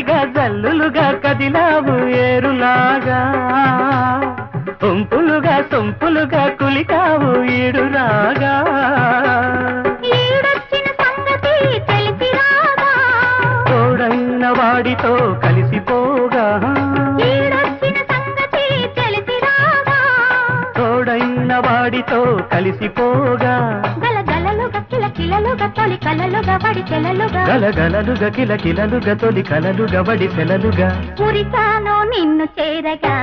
జారిగా జల్లులుగా కదిలావు ఏరులాగా ఒంపులుగా సొంపులుగా కులికావు ఈడురాగా తోడైన వాడితో కలిసిపోగా తోడైన వాడితో కలిసిపోగా గలగలలుగా కిలకిలలుగా తొలి కలలుగా వడి చెలలుగా గలగలలుగా కిలకిలలుగా తొలి కలలుగా వడి సెలలుగా మురిసాను నిన్ను చేరగా